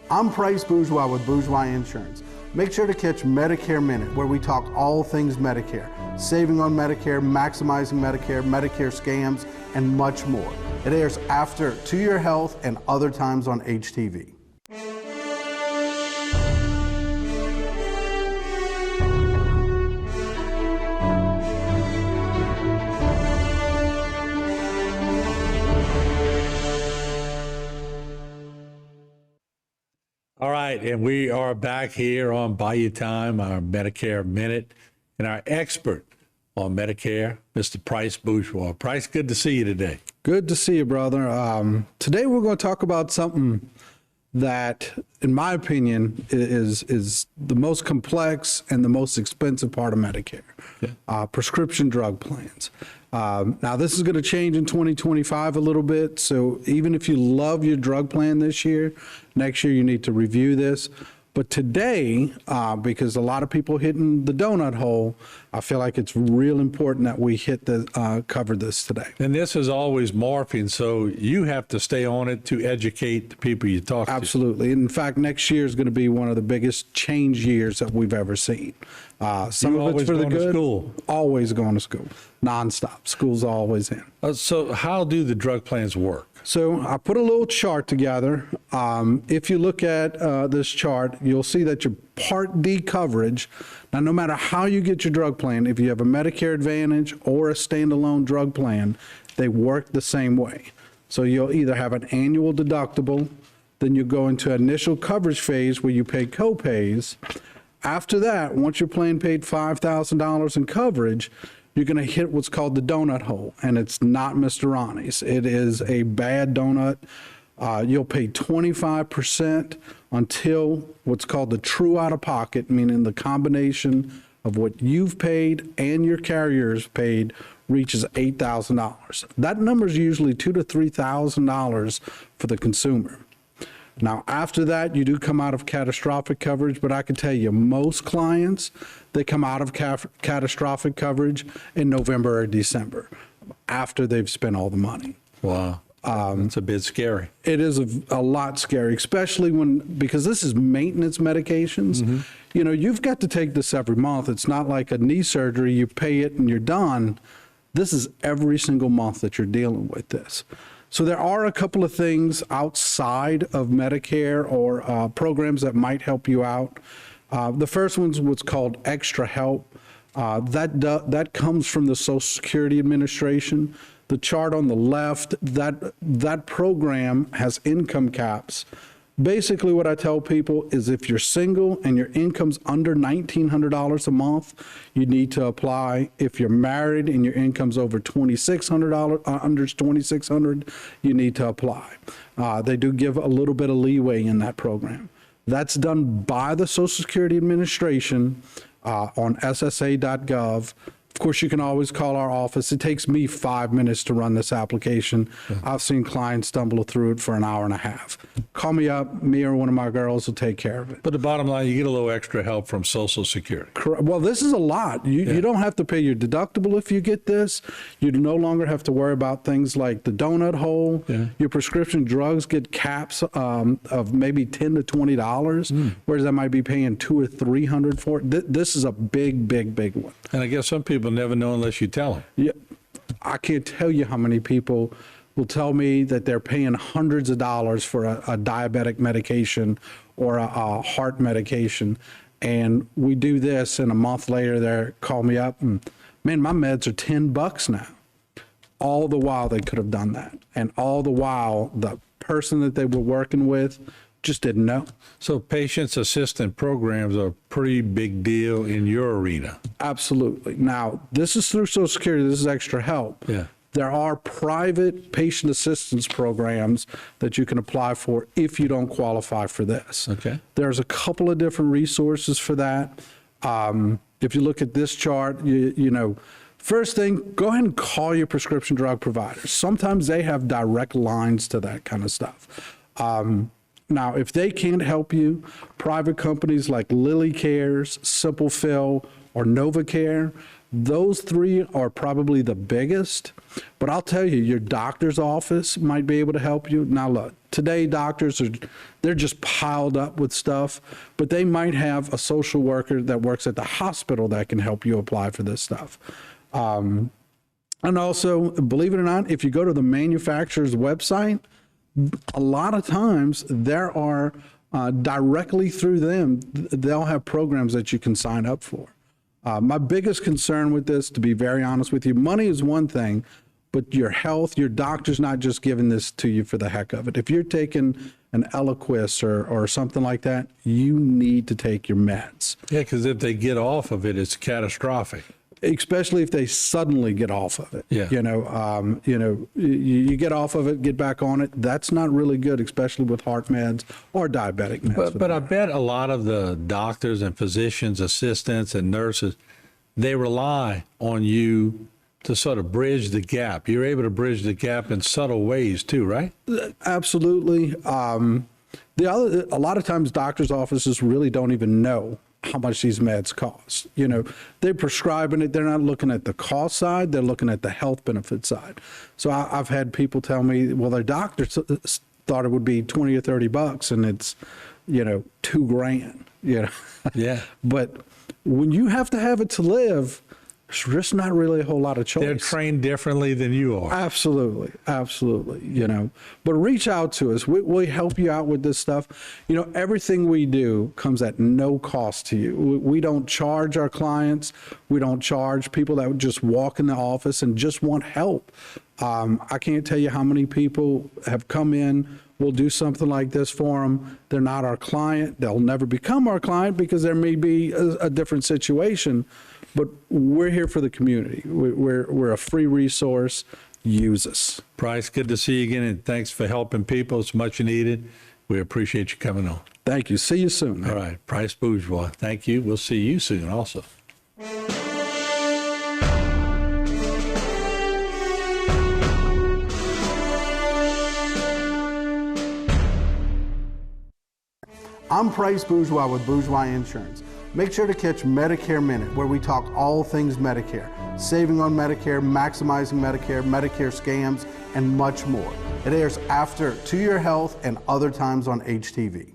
I'm Price Bourgeois with Bourgeois Insurance. Make sure to catch Medicare Minute, where we talk all things Medicare, saving on Medicare, maximizing Medicare, Medicare scams, and much more. It airs after To Your Health and other times on HTV. All right, and we are back here on Bayou Time, our Medicare Minute, and our expert on Medicare, Mr. Price Bourgeois. Price, good to see you today. Good to see you, brother. Today we're going to talk about something that, in my opinion, is the most complex and the most expensive part of Medicare, prescription drug plans. Now, this is going to change in 2025 a little bit, so even if you love your drug plan this year, next year you need to review this. But today, because a lot of people hitting the donut hole, I feel like it's real important that we cover this today. And this is always morphing, so you have to stay on it to educate the people you talk to. Absolutely. In fact, next year is going to be one of the biggest change years that we've ever seen. Some of it's for the good. School. Always going to school, nonstop. School's always in. So how do the drug plans work? So I put a little chart together. If you look at this chart, you'll see that your Part D coverage, now no matter how you get your drug plan, if you have a Medicare Advantage or a standalone drug plan, they work the same way. So you'll either have an annual deductible, then you go into initial coverage phase where you pay co-pays. After that, once your plan paid $5,000 in coverage, you're going to hit what's called the donut hole, and it's not Mr. Ronnie's. It is a bad donut. You'll pay 25% until what's called the true out-of-pocket, meaning the combination of what you've paid and your carrier's paid reaches $8,000. That number is usually $2,000 to $3,000 for the consumer. Now, after that, you do come out of catastrophic coverage, but I can tell you most clients, they come out of catastrophic coverage in November or December after they've spent all the money. Wow. It's a bit scary. It is a lot scary, especially because this is maintenance medications. Mm-hmm. You know, you've got to take this every month. It's not like a knee surgery, you pay it and you're done. This is every single month that you're dealing with this. So there are a couple of things outside of Medicare or programs that might help you out. The first one's what's called extra help. That comes from the Social Security Administration. The chart on the left, that program has income caps. Basically what I tell people is if you're single and your income's under $1,900 a month, you need to apply. If you're married and your income's over $2,600, under $2,600, you need to apply. They do give a little bit of leeway in that program. That's done by the Social Security Administration on ssa.gov. Of course, you can always call our office. It takes me 5 minutes to run this application. I've seen clients stumble through it for an hour and a half. Call me up, me or one of my girls will take care of it. But the bottom line, you get a little extra help from Social Security. Well, this is a lot. You don't have to pay your deductible if you get this. You no longer have to worry about things like the donut hole. Your prescription drugs get caps of maybe $10 to $20, whereas I might be paying $200 or $300 for it. This is a big, big, big one. And I guess some people never know unless you tell them. Yeah, I can't tell you how many people will tell me that they're paying hundreds of dollars for a diabetic medication or a heart medication, and we do this, and a month later they call me up and, man, my meds are $10 now. All the while they could have done that, and all the while the person that they were working with just didn't know. So patients assistance programs are a pretty big deal in your arena. Absolutely. Now, this is through Social Security. This is extra help. Yeah. There are private patient assistance programs that you can apply for if you don't qualify for this. Okay. There's a couple of different resources for that. If you look at this chart, you know, first thing, go ahead and call your prescription drug providers. Sometimes they have direct lines to that kind of stuff. Now, if they can't help you, private companies like Lilly Cares, Simple Fill, or NovaCare, Those three are probably the biggest, but I'll tell you, your doctor's office might be able to help you. Now look, today doctors they're just piled up with stuff, but they might have a social worker that works at the hospital that can help you apply for this stuff. And also, believe it or not, if you go to the manufacturer's website, a lot of times there are directly through them, they'll have programs that you can sign up for. My biggest concern with this, to be very honest with you, money is one thing, but your health, your doctor's not just giving this to you for the heck of it. If you're taking an Eliquis or something like that, you need to take your meds. Yeah, because if they get off of it, it's catastrophic. Especially if they suddenly get off of it. Yeah. You get off of it, get back on it. That's not really good, especially with heart meds or diabetic meds. But I bet a lot of the doctors and physicians, assistants and nurses, they rely on you to sort of bridge the gap. You're able to bridge the gap in subtle ways too, right? Absolutely. A lot of times doctors' offices really don't even know how much these meds cost. They're prescribing it. They're not looking at the cost side. They're looking at the health benefit side. So I've had people tell me, well, their doctor thought it would be $20 or $30 and it's, $2,000, Yeah. But when you have to have it to live, there's just not really a whole lot of choice. They're trained differently than you are. Absolutely. But reach out to us. We help you out with this stuff. Everything we do comes at no cost to you. We don't charge our clients. We don't charge people that would just walk in the office and just want help. I can't tell you how many people have come in. We'll do something like this for them. They're not our client. They'll never become our client because there may be a different situation. But we're here for the community. We're a free resource. Use us. Price, good to see you again, and thanks for helping people. It's much needed. We appreciate you coming on. Thank you. See you soon. All right. Price Bourgeois, thank you. We'll see you soon also. I'm Price Bourgeois with Bourgeois Insurance. Make sure to catch Medicare Minute, where we talk all things Medicare, saving on Medicare, maximizing Medicare, Medicare scams, and much more. It airs after To Your Health and other times on HTV.